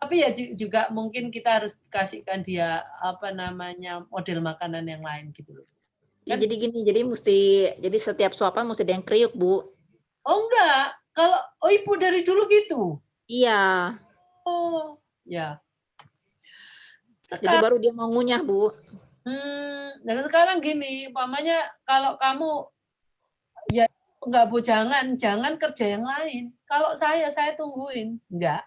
Tapi ya juga mungkin kita harus kasihkan dia, apa namanya, model makanan yang lain gitu loh. Ya Kan jadi gini, jadi setiap suapan musti ada yang kriuk, Bu. oh enggak, kalau oh Ibu dari dulu gitu? Iya, Oh, ya. jadi Sekarang baru dia mau ngunyah, Bu. dan sekarang gini, umpamanya kalau kamu ya enggak Bu, jangan kerja yang lain. Kalau saya tungguin, enggak,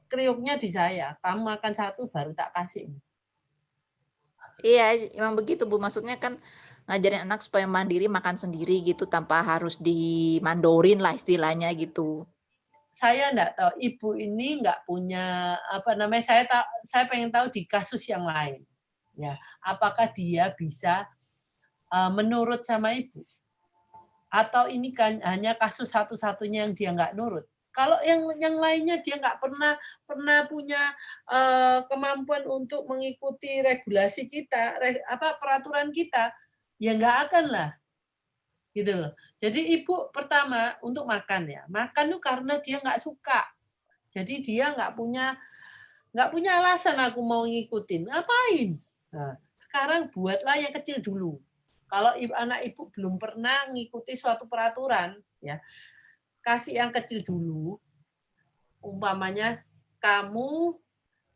kriuknya di saya, kamu makan satu baru tak kasih. Iya, emang begitu, Bu, maksudnya kan ngajarin anak supaya mandiri makan sendiri gitu tanpa harus dimandorin lah istilahnya gitu. Saya enggak tahu, Ibu ini enggak punya, apa namanya, saya pengen tahu di kasus yang lain, ya. Apakah dia bisa, menurut sama Ibu? Atau ini kan hanya kasus satu-satunya yang dia nggak nurut? Kalau yang lainnya dia nggak pernah pernah punya, kemampuan untuk mengikuti regulasi kita, peraturan kita, ya nggak akan lah, gitu loh. Jadi Ibu pertama untuk makan ya, makan tuh karena dia nggak suka. Jadi dia nggak punya alasan aku mau ngikutin, ngapain? Nah, sekarang buatlah yang kecil dulu. Kalau anak Ibu belum pernah ngikuti suatu peraturan, ya, kasih yang kecil dulu, umpamanya kamu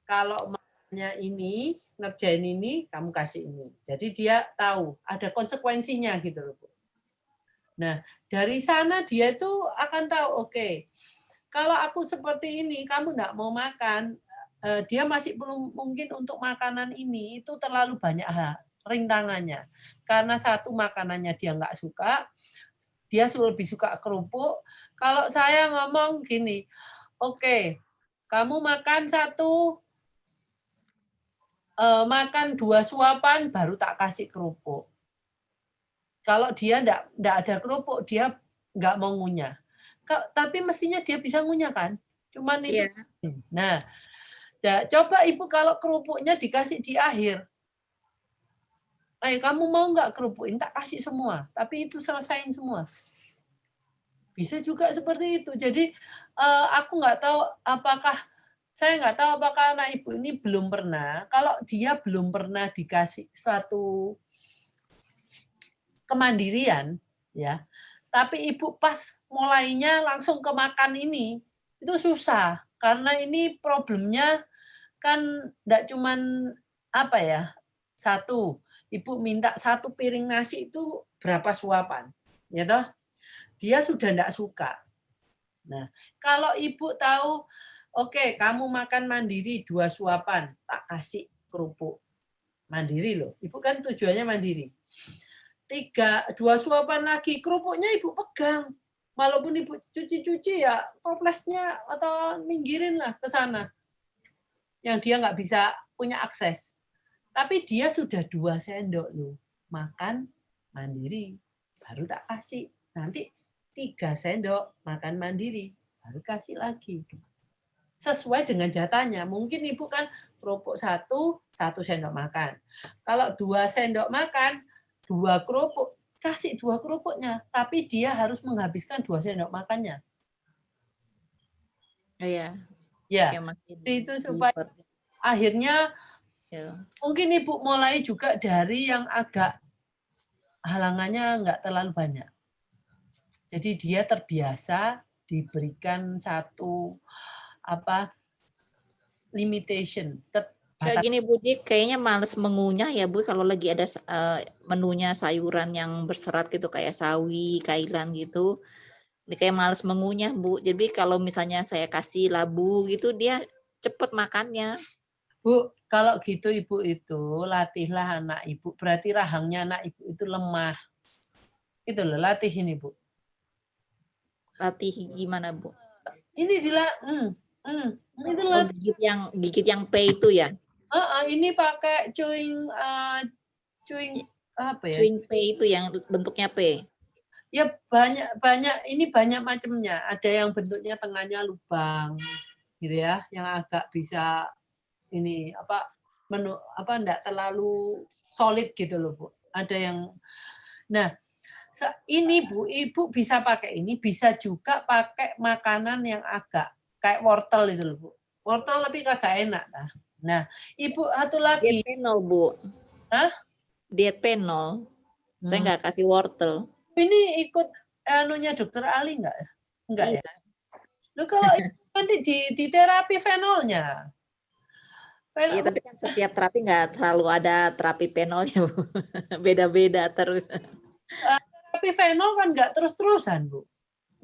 kalau maunya ini, ngerjain ini, kamu kasih ini. Jadi dia tahu ada konsekuensinya gitu loh, Bu. Nah, dari sana dia itu akan tahu, oke, kalau aku seperti ini, kamu nggak mau makan, dia masih belum mungkin untuk makanan ini, itu terlalu banyak rintangannya. Karena satu makanannya dia nggak suka, dia lebih suka kerupuk. Kalau saya ngomong gini, "Oke, kamu makan satu, makan 2 suapan baru tak kasih kerupuk." Kalau dia ndak ada kerupuk, dia nggak mau ngunyah. Tapi mestinya dia bisa ngunyah kan? Cuman itu Iya. nah, coba Ibu kalau kerupuknya dikasih di akhir, kamu mau nggak kerupuk ini? Tak kasih semua, tapi itu selesain semua." Bisa juga seperti itu. Jadi, aku nggak tahu saya nggak tahu apakah anak Ibu ini belum pernah, kalau dia belum pernah dikasih satu kemandirian, ya, tapi Ibu pas mulainya langsung ke makan ini, itu susah. Karena ini problemnya kan nggak cuman, apa ya, satu, Ibu minta satu piring nasi itu berapa suapan, ya toh? Dia sudah ndak suka. Nah, kalau Ibu tahu, oke kamu makan mandiri 2 suapan, tak kasih kerupuk. Mandiri loh, Ibu kan tujuannya mandiri. 2 suapan lagi, kerupuknya Ibu pegang. Walaupun Ibu cuci-cuci ya toplesnya atau minggirin lah ke sana, yang dia nggak bisa punya akses. Tapi dia sudah 2 sendok loh, makan mandiri, baru tak kasih. Nanti 3 sendok makan mandiri, baru kasih lagi. Sesuai dengan jatahnya. Mungkin Ibu kan kerupuk satu sendok makan. Kalau 2 sendok makan, 2 kerupuk, kasih 2 kerupuknya, tapi dia harus menghabiskan 2 sendok makannya. Iya, Ya, yang masih itu di supaya akhirnya ya. mungkin Ibu mulai juga dari yang agak halangannya nggak terlalu banyak. Jadi dia terbiasa diberikan satu, apa, limitation, Kayak batas. gini, Bu, dia kayaknya males mengunyah ya, Bu, kalau lagi ada menunya sayuran yang berserat gitu kayak sawi, kailan gitu, dia kayak males mengunyah, Bu. Jadi kalau misalnya saya kasih labu gitu, dia cepet makannya. Bu, kalau gitu Ibu itu latihlah anak Ibu, berarti rahangnya anak Ibu itu lemah. Itu loh, latihin Ibu. Latih gimana, Bu? Ini itu Oh, latih. gigit yang P itu ya? Heeh, ini pakai chewing apa ya? Chewing P itu yang bentuknya P? Ya banyak banyak ini banyak macamnya. Ada yang bentuknya tengahnya lubang gitu ya, yang agak bisa ini apa enggak terlalu solid gitu loh, Bu. Ada yang nah, ini Bu, Ibu bisa pakai ini, bisa juga pakai makanan yang agak kayak wortel itu loh, Bu. Wortel tapi kagak enak tah. Nah, Ibu satu Diet lagi. penol, Bu. Hah? Diet penol. Saya Hmm. nggak kasih wortel. Ini ikut anunya Dokter Ali nggak? Enggak ya? Iya. Lu kalau nanti di terapi fenolnya. Iya, tapi kan setiap terapi nggak selalu ada terapi penolnya, Bu. Beda-beda terus. Terapi fenol kan nggak terus-terusan, Bu.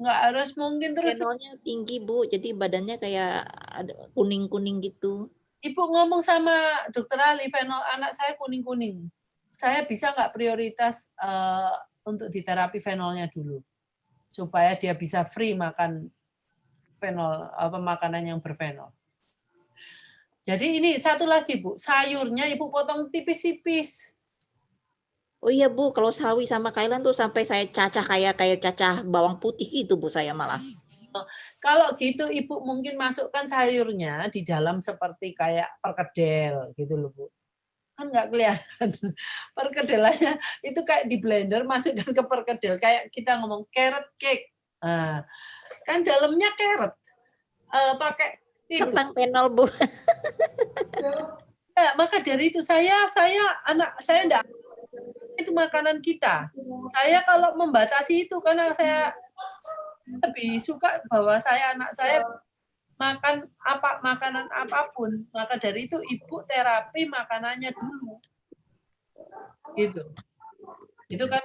Nggak harus mungkin terus. Penolnya tinggi, Bu. Jadi badannya kayak ada kuning-kuning gitu. Ibu ngomong sama Dokter Ali, fenol anak saya kuning-kuning. Saya bisa nggak prioritas untuk di terapi fenolnya dulu, supaya dia bisa free makan fenol, makanan yang berfenol. Jadi ini satu lagi, Bu, sayurnya Ibu potong tipis-tipis. Oh iya, Bu, kalau sawi sama kailan tuh sampai saya cacah kayak cacah bawang putih gitu, Bu, saya malah. Kalau gitu Ibu mungkin masukkan sayurnya di dalam seperti kayak perkedel gitu loh, Bu. Kan nggak kelihatan. Perkedelannya itu kayak di blender, masukkan ke perkedel. Kayak kita ngomong carrot cake. Nah, kan dalamnya carrot. Pakai itu. Kentang penol, Bu. Ya, maka dari itu anak saya enggak, itu makanan kita. Saya kalau membatasi itu karena saya lebih suka bahwa anak saya makan makanan apapun. Maka dari itu Ibu terapi makanannya dulu. Gitu. Itu kan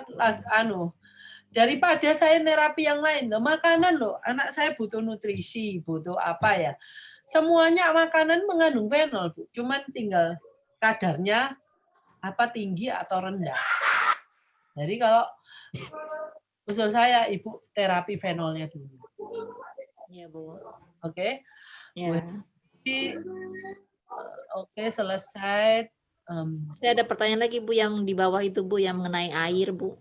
daripada saya terapi yang lain. Loh, makanan loh, anak saya butuh nutrisi, butuh apa ya. Semuanya makanan mengandung fenol, Bu. Cuman tinggal kadarnya apa tinggi atau rendah. Jadi kalau usul saya Ibu terapi fenolnya dulu. Iya, Bu. Oke. Ya. Oke, selesai. Saya ada pertanyaan lagi, Bu, yang di bawah itu, Bu, yang mengenai air, Bu.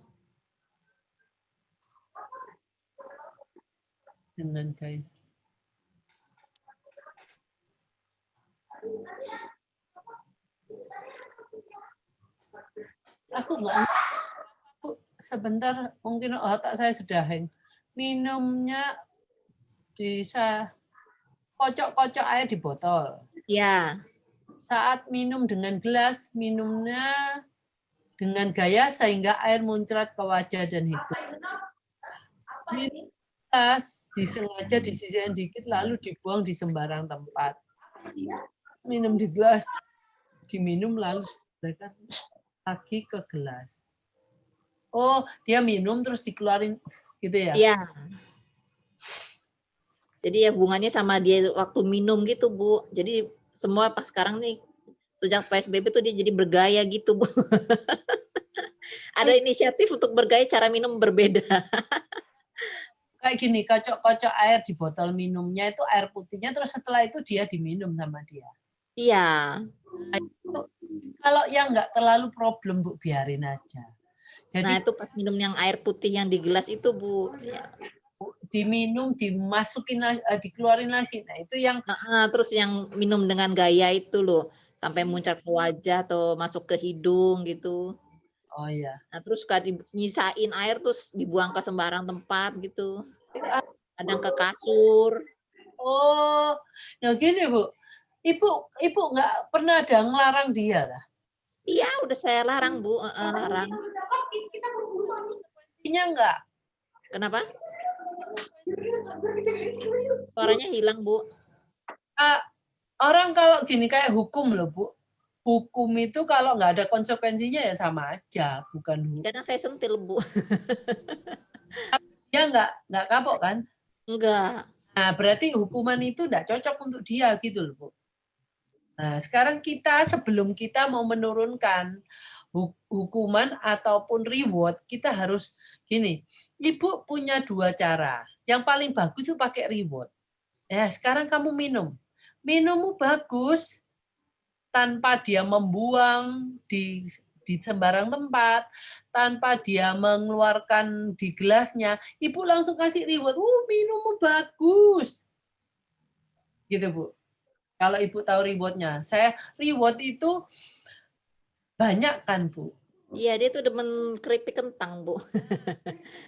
Dengan kain. Aku nggak, sebentar, mungkin otak saya sudah hang. Minumnya bisa kocok-kocok air di botol. Ya. Saat minum dengan gelas, minumnya dengan gaya sehingga air muncrat ke wajah dan hidung. Minum gelas disengaja disisihkan dikit lalu dibuang di sembarang tempat. Minum di gelas, diminum lalu diberikan lagi ke gelas. Oh, dia minum terus dikeluarin gitu ya? Iya. Jadi ya hubungannya sama dia waktu minum gitu, Bu. Jadi semua pas sekarang nih sejak PSBB tuh dia jadi bergaya gitu, Bu. Ada inisiatif untuk bergaya cara minum berbeda. Kayak gini, kocok-kocok air di botol minumnya itu air putihnya, terus setelah itu dia diminum sama dia. Iya. Nah, itu, kalau yang nggak terlalu problem, Bu, biarin aja. Jadi Nah, itu pas minum yang air putih yang di gelas itu, Bu. Ya. Diminum, dimasukin lagi, dikeluarin lagi. Nah, itu yang Terus yang minum dengan gaya itu loh, sampai muncrat ke wajah atau masuk ke hidung gitu. oh iya. Nah, terus suka nyisain air terus dibuang ke sembarang tempat gitu. Kadang ke kasur. Oh, nah gini, Bu. Ibu nggak pernah ada ngelarang dia lah. Iya, udah saya larang, Bu, larang. Konsekuensinya nggak. Kenapa? Suaranya hilang, Bu. Orang kalau gini kayak hukum loh, Bu. Hukum itu kalau nggak ada konsekuensinya ya sama aja, bukan hukum. Kadang saya sentil, Bu. Dia nggak kapok kan? Enggak. Nah, berarti hukuman itu nggak cocok untuk dia gitu loh, Bu. Nah, sekarang sebelum kita mau menurunkan hukuman ataupun reward, kita harus gini, Ibu punya dua cara. Yang paling bagus itu pakai reward. Ya, sekarang kamu minum. Minummu bagus, tanpa dia membuang di sembarang tempat, tanpa dia mengeluarkan di gelasnya, Ibu langsung kasih reward. Minummu bagus. Gitu, Bu. Kalau Ibu tahu rewardnya. Saya reward itu banyak kan, Bu. Iya, dia tuh demen keripik kentang, Bu.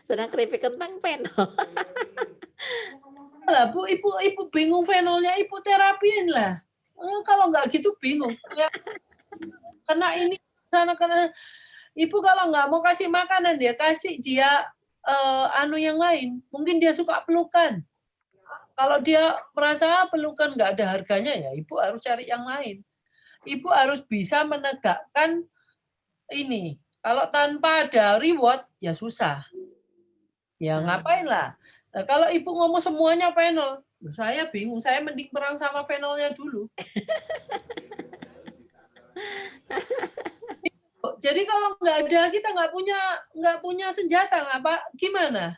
Sedang keripik kentang penol. Lah Bu, ibu bingung fenolnya, ibu terapiin lah. Kalau nggak gitu bingung. Ya, kena ini sana kena. Ibu kalau nggak mau kasih makanan dia kasih dia anu yang lain. Mungkin dia suka pelukan. Kalau dia merasa pelukan nggak ada harganya ya ibu harus cari yang lain. Ibu harus bisa menegakkan ini. Kalau tanpa ada reward ya susah. Ya ngapain lah. Nah, kalau ibu ngomong semuanya fenol, saya bingung. Saya mending perang sama fenolnya dulu. Jadi kalau nggak ada kita nggak punya senjata gimana?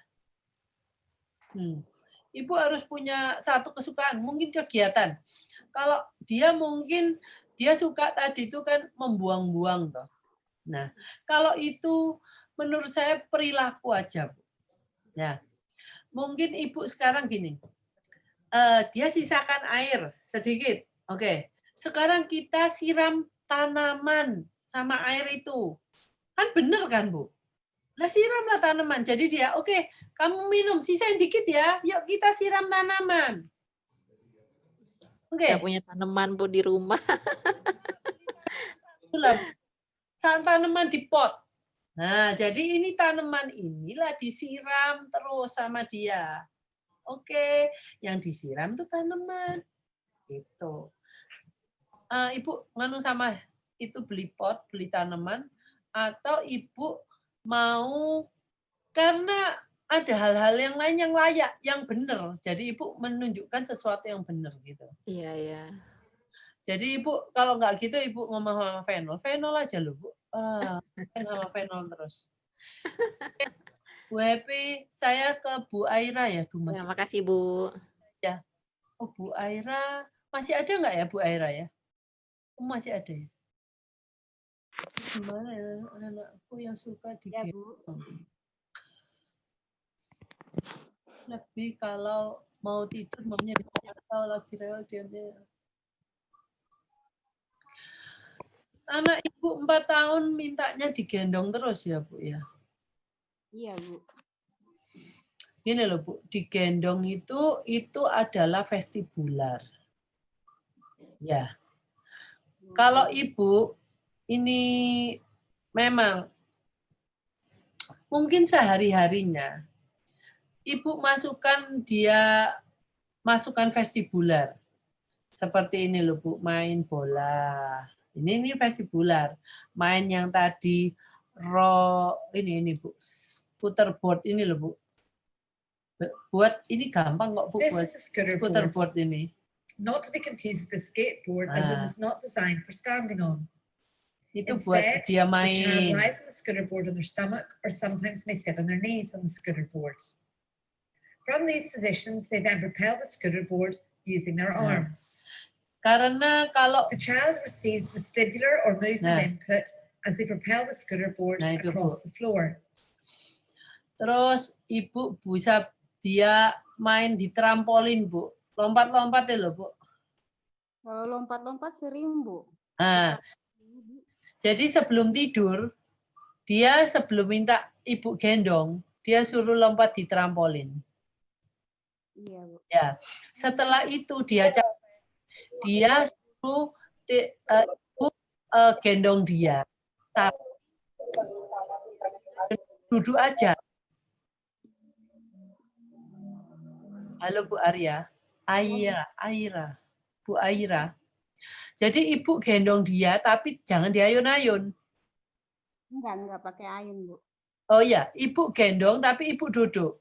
Ibu harus punya satu kesukaan, mungkin kegiatan. Kalau dia suka tadi itu kan membuang-buang toh. Nah, kalau itu menurut saya perilaku aja, Bu. Ya. Mungkin ibu sekarang gini. Dia sisakan air sedikit. Oke. Sekarang kita siram tanaman sama air itu. Kan bener kan, Bu? Lah siramlah tanaman. Jadi dia, oke, kamu minum, sisain dikit ya. Yuk kita siram tanaman. Oke. Nggak punya tanaman Bu di rumah. Tanaman di pot. Nah, jadi ini tanaman inilah disiram terus sama dia. Oke, yang disiram itu tanaman. Itu. Ibu nganu sama itu beli pot, beli tanaman, atau ibu mau karena ada hal-hal yang lain yang layak, yang benar. Jadi ibu menunjukkan sesuatu yang benar gitu. Iya, iya. Jadi ibu kalau nggak gitu ibu ngomong sama Venol aja loh Bu. Sama Venol terus. Bu Happy, saya ke Bu Aira ya Bu Ya, masih. makasih Bu. Ya. Oh Bu Aira masih ada nggak ya Bu Aira ya? Masih ada ya. Gimana ya anakku yang suka digendong. Lebih kalau mau tidur maunya atau lagi rewel diamnya. Anak ibu 4 tahun mintanya digendong terus ya Bu ya. Iya Bu. Gini loh Bu, digendong itu adalah vestibular. Ya. Kalau ibu ini memang mungkin sehari-harinya ibu masukkan vestibular. Seperti ini loh Bu, main bola. Ini vestibular. Main yang tadi ini Bu, scooterboard ini loh Bu. Buat ini gampang kok Bu buat scooterboard ini. Not to be confused with the skateboard, as it is not designed for standing on. Itu buat dia The main. child lies on the scooterboard on their stomach, or sometimes may sit on their knees on the scooterboard. From these positions, they then propel the scooterboard using their arms. Karena kalau The child receives vestibular or movement input as they propel the scooterboard itu, across the floor. Terus ibu bisa dia main di trampolin Bu, lompat-lompat ya loh Bu. Kalau lompat-lompat sering Bu. Nah, jadi sebelum tidur dia sebelum minta ibu gendong dia suruh lompat di trampolin. Iya Bu. Ya, setelah itu dia suruh ibu gendong dia, tapi duduk aja. Halo Bu Arya, Aira, Bu Aira. Jadi ibu gendong dia, tapi jangan diayun-ayun. Enggak pakai ayun Bu. Oh ya, ibu gendong tapi ibu duduk.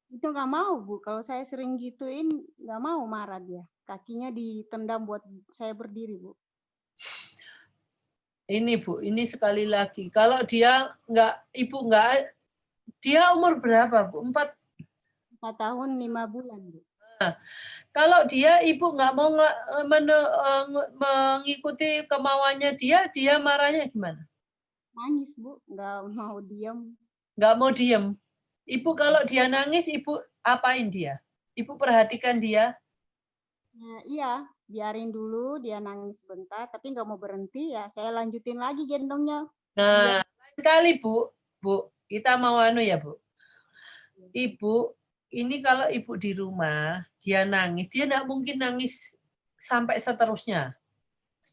Itu nggak mau Bu. Kalau saya sering gituin nggak mau, marah dia. Kakinya ditendang buat saya berdiri Bu. Ini Bu, ini sekali lagi. Kalau dia dia umur berapa Bu? 4 tahun 5 bulan Bu. Nah, kalau ibu nggak mau mengikuti kemauannya dia marahnya gimana? Nangis Bu, nggak mau diam. Nggak mau diem. Ibu kalau dia nangis, ibu apain dia? Ibu perhatikan dia. Iya, biarin dulu dia nangis sebentar, tapi nggak mau berhenti ya. Saya lanjutin lagi gendongnya. Nah, lain kali Bu, kita mau ya Bu. Ibu ini kalau ibu di rumah, dia nangis, dia enggak mungkin nangis sampai seterusnya.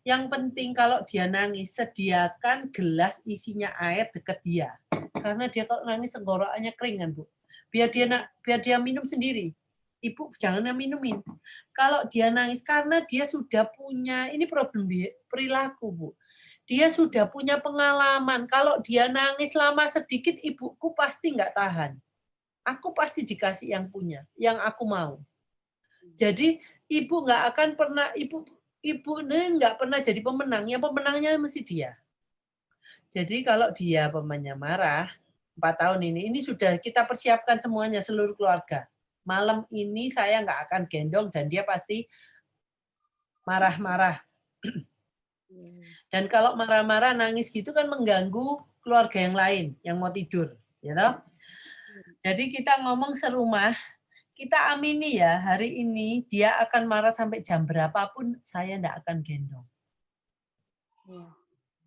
Yang penting kalau dia nangis, sediakan gelas isinya air dekat dia. Karena dia kalau nangis tenggorokannya kering kan, Bu. Biar dia minum sendiri. Ibu jangan minumin. Kalau dia nangis karena dia sudah punya, ini problem perilaku, Bu. Dia sudah punya pengalaman. Kalau dia nangis lama sedikit, ibuku pasti nggak tahan. Aku pasti dikasih yang punya, yang aku mau. Jadi ibu nggak akan pernah, ibu ini nggak pernah jadi pemenang. Yang pemenangnya mesti dia. Jadi kalau dia pemainnya marah, 4 tahun ini sudah kita persiapkan semuanya, seluruh keluarga. Malam ini saya nggak akan gendong dan dia pasti marah-marah. Dan kalau marah-marah, nangis gitu kan mengganggu keluarga yang lain yang mau tidur. Gitu? Jadi kita ngomong serumah, kita amini ya, hari ini dia akan marah sampai jam berapapun, saya nggak akan gendong.